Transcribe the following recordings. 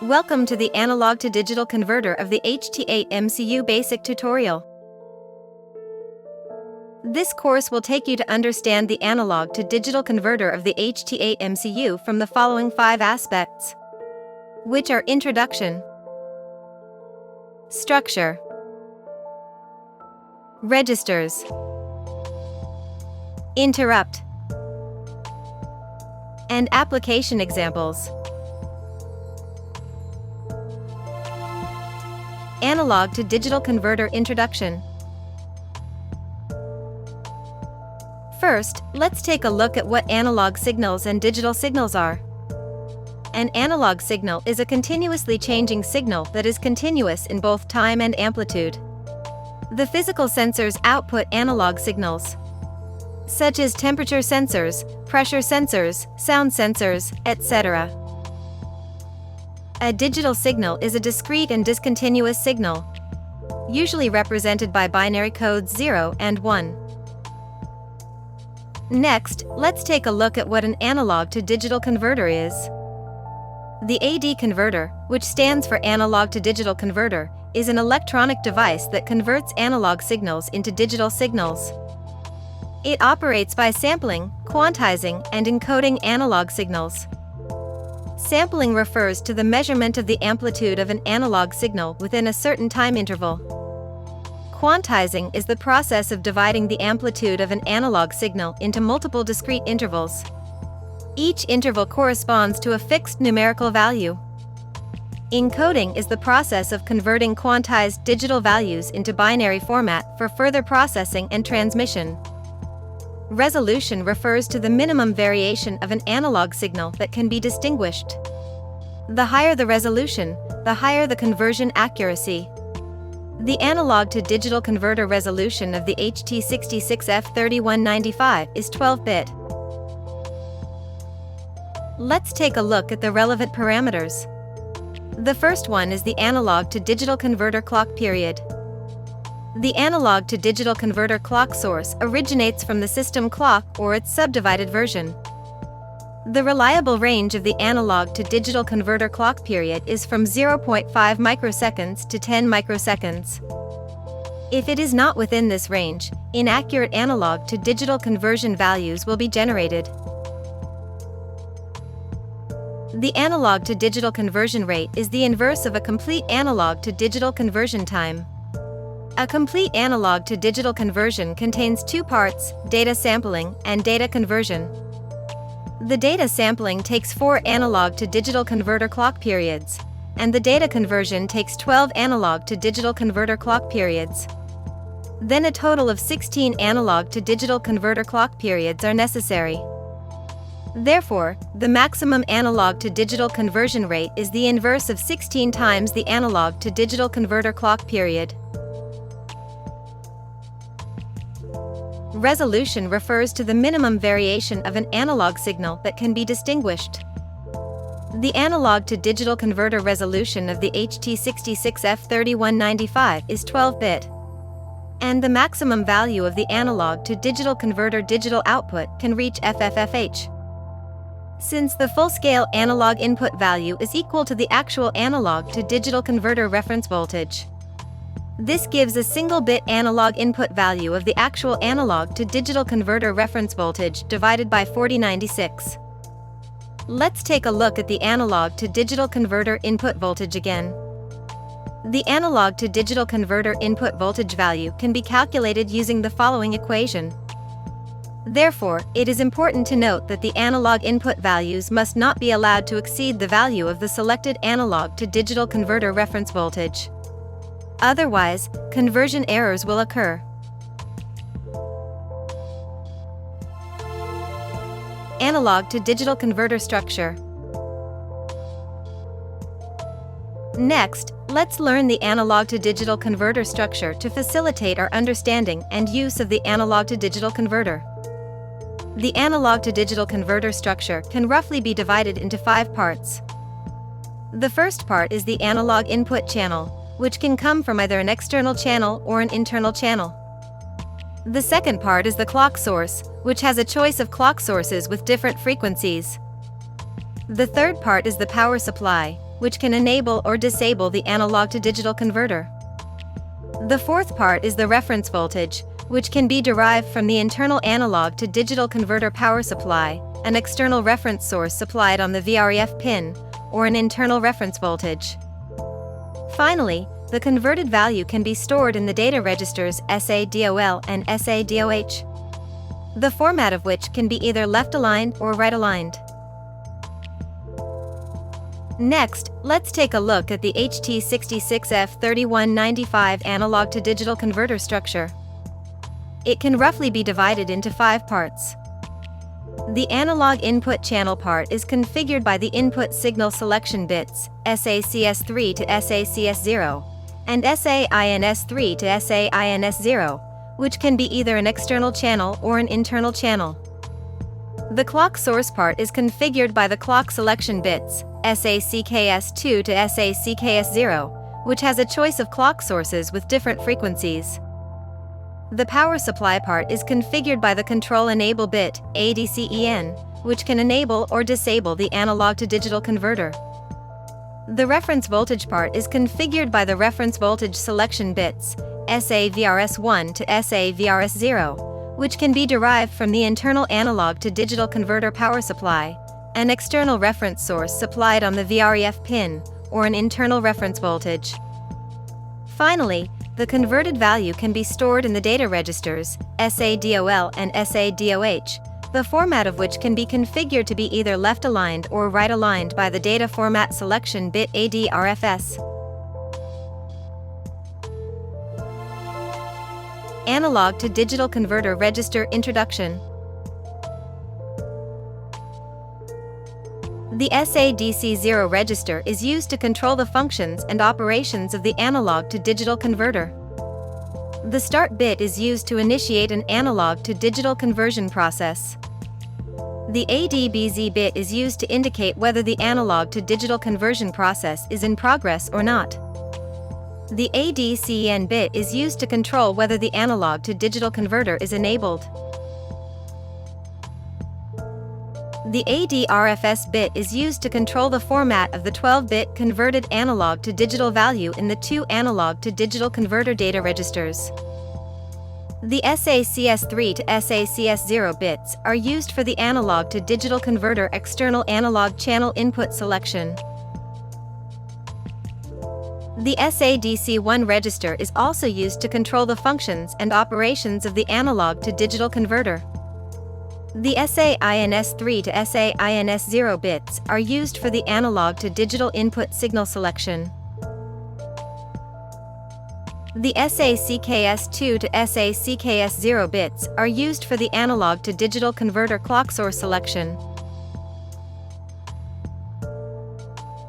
Welcome to the analog to digital converter of the HT8 MCU basic tutorial. This course will take you to understand the analog to digital converter of the HT8 MCU from the following 5 aspects, which are introduction, structure, registers, interrupt, and application examples. Analog to digital converter introduction. First, let's take a look at what analog signals and digital signals are. An analog signal is a continuously changing signal that is continuous in both time and amplitude. The physical sensors output analog signals, such as temperature sensors, pressure sensors, sound sensors, etc. A digital signal is a discrete and discontinuous signal, usually represented by binary codes 0 and 1. Next, let's take a look at what an analog to digital converter is. The AD converter, which stands for analog to digital converter, is an electronic device that converts analog signals into digital signals. It operates by sampling, quantizing, and encoding analog signals. Sampling refers to the measurement of the amplitude of an analog signal within a certain time interval. Quantizing is the process of dividing the amplitude of an analog signal into multiple discrete intervals. Each interval corresponds to a fixed numerical value. Encoding is the process of converting quantized digital values into binary format for further processing and transmission. Resolution refers to the minimum variation of an analog signal that can be distinguished. The higher the resolution, the higher the conversion accuracy. The analog to digital converter resolution of the HT8 is 12-bit. Let's take a look at the relevant parameters. The first one is the analog to digital converter clock period. The analog to digital converter clock source originates from the system clock or its subdivided version. The reliable range of the analog to digital converter clock period is from 0.5 microseconds to 10 microseconds. If it is not within this range, inaccurate analog to digital conversion values will be generated. The analog to digital conversion rate is the inverse of a complete analog to digital conversion time. A complete analog to digital conversion contains 2 parts, data sampling and data conversion. The data sampling takes 4 analog to digital converter clock periods, and the data conversion takes 12 analog to digital converter clock periods. Then a total of 16 analog to digital converter clock periods are necessary. Therefore, the maximum analog to digital conversion rate is the inverse of 16 times the analog to digital converter clock period. Resolution refers to the minimum variation of an analog signal that can be distinguished. The analog to digital converter resolution of the HT8 is 12-bit. And the maximum value of the analog to digital converter digital output can reach FFFH. Since the full-scale analog input value is equal to the actual analog to digital converter reference voltage. This gives a single-bit analog input value of the actual analog to digital converter reference voltage divided by 4096. Let's take a look at the analog to digital converter input voltage again. The analog to digital converter input voltage value can be calculated using the following equation. Therefore, it is important to note that the analog input values must not be allowed to exceed the value of the selected analog to digital converter reference voltage. Otherwise, conversion errors will occur. Analog to digital converter structure. Next, let's learn the analog to digital converter structure to facilitate our understanding and use of the analog to digital converter. The analog to digital converter structure can roughly be divided into 5 parts. The first part is the analog input channel, which can come from either an external channel or an internal channel. The second part is the clock source, which has a choice of clock sources with different frequencies. The third part is the power supply, which can enable or disable the analog to digital converter. The fourth part is the reference voltage, which can be derived from the internal analog to digital converter power supply, an external reference source supplied on the VREF pin, or an internal reference voltage. Finally, the converted value can be stored in the data registers SADOL and SADOH, the format of which can be either left-aligned or right-aligned. Next, let's take a look at the HT66F3195 analog-to-digital converter structure. It can roughly be divided into 5 parts. The analog input channel part is configured by the input signal selection bits, SACS3 to SACS0, and SAINS3 to SAINS0, which can be either an external channel or an internal channel. The clock source part is configured by the clock selection bits, SACKS2 to SACKS0, which has a choice of clock sources with different frequencies. The power supply part is configured by the control enable bit, ADCEN, which can enable or disable the analog to digital converter. The reference voltage part is configured by the reference voltage selection bits, SAVRS1 to SAVRS0, which can be derived from the internal analog to digital converter power supply, an external reference source supplied on the VREF pin, or an internal reference voltage. Finally, the converted value can be stored in the data registers, SADOL and SADOH, the format of which can be configured to be either left-aligned or right-aligned by the data format selection bit ADRFS. Analog to digital converter register introduction. The SADC0 register is used to control the functions and operations of the analog to digital converter. The start bit is used to initiate an analog to digital conversion process. The ADBZ bit is used to indicate whether the analog to digital conversion process is in progress or not. The ADCEN bit is used to control whether the analog to digital converter is enabled. The ADRFS bit is used to control the format of the 12-bit converted analog to digital value in the 2 analog to digital converter data registers. The SACS3 to SACS0 bits are used for the analog to digital converter external analog channel input selection. The SADC1 register is also used to control the functions and operations of the analog to digital converter. The SAINS3 to SAINS0 bits are used for the analog to digital input signal selection. The SACKS2 to SACKS0 bits are used for the analog to digital converter clock source selection.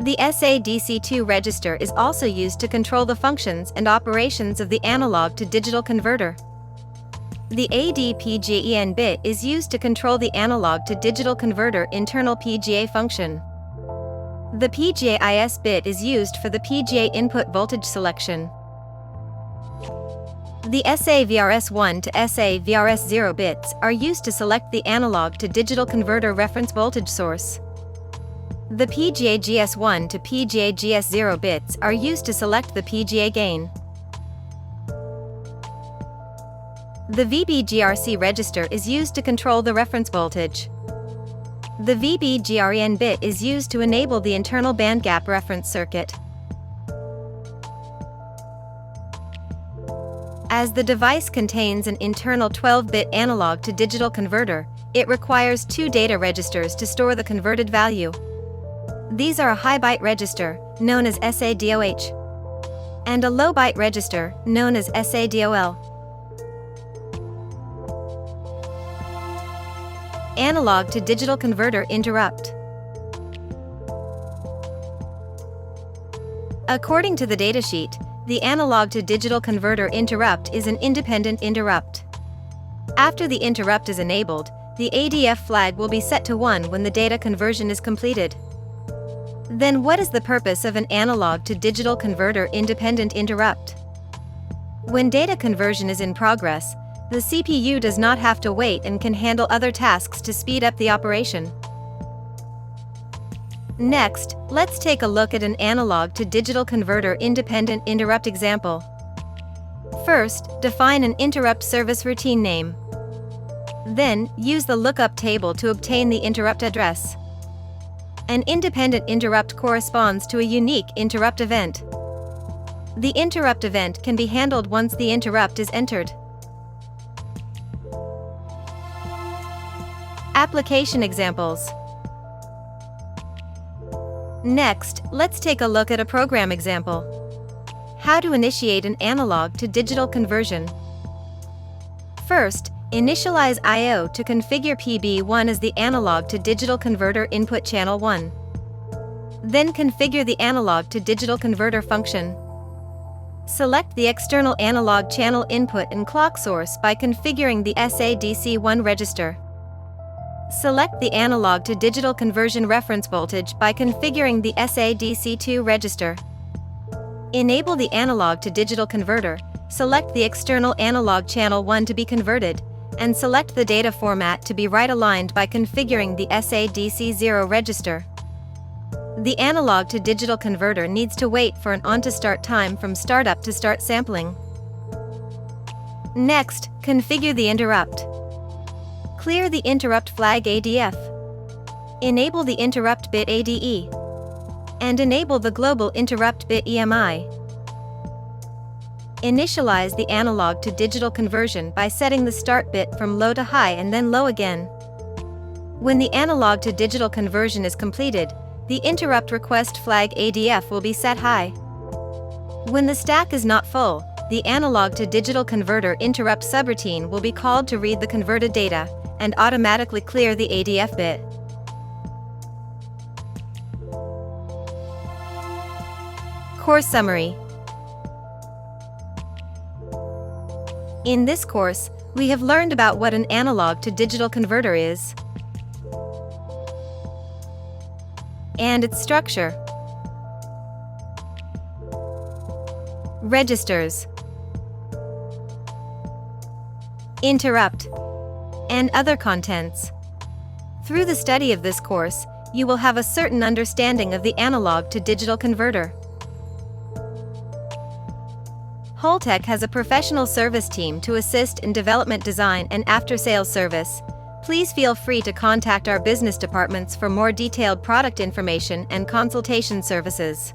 The SADC2 register is also used to control the functions and operations of the analog to digital converter. The ADPGEN bit is used to control the analog to digital converter internal PGA function. The PGA-IS bit is used for the PGA input voltage selection. The SAVRS1 to SAVRS0 bits are used to select the analog to digital converter reference voltage source. The PGA-GS1 to PGA-GS0 bits are used to select the PGA gain. The VBGRC register is used to control the reference voltage. The VBGREN bit is used to enable the internal bandgap reference circuit. As the device contains an internal 12-bit analog to digital converter, it requires 2 data registers to store the converted value. These are a high byte register, known as SADOH, and a low byte register, known as SADOL. Analog to digital converter interrupt. According to the datasheet, the analog to digital converter interrupt is an independent interrupt. After the interrupt is enabled, the ADF flag will be set to 1 when the data conversion is completed. Then what is the purpose of an analog to digital converter independent interrupt? When data conversion is in progress, the CPU does not have to wait and can handle other tasks to speed up the operation. Next, let's take a look at an analog to digital converter independent interrupt example. First, define an interrupt service routine name. Then, use the lookup table to obtain the interrupt address. An independent interrupt corresponds to a unique interrupt event. The interrupt event can be handled once the interrupt is entered. Application examples. Next, let's take a look at a program example. How to initiate an analog to digital conversion. First, initialize I/O to configure PB1 as the analog to digital converter input channel 1. Then configure the analog to digital converter function. Select the external analog channel input and clock source by configuring the SADC1 register. Select the analog to digital conversion reference voltage by configuring the SADC2 register. Enable the analog to digital converter, select the external analog channel 1 to be converted, and select the data format to be right-aligned by configuring the SADC0 register. The analog to digital converter needs to wait for an on-to-start time from startup to start sampling. Next, configure the interrupt. Clear the interrupt flag ADF. Enable the interrupt bit ADE. And enable the global interrupt bit EMI. Initialize the analog to digital conversion by setting the start bit from low to high and then low again. When the analog to digital conversion is completed, the interrupt request flag ADF will be set high. When the stack is not full, the analog to digital converter interrupt subroutine will be called to read the converted data and automatically clear the ADF bit. Course summary. In this course, we have learned about what an analog to digital converter is and its structure, registers, interrupt, and other contents. Through the study of this course, you will have a certain understanding of the analog to digital converter. Holtec has a professional service team to assist in development design and after-sales service. Please feel free to contact our business departments for more detailed product information and consultation services.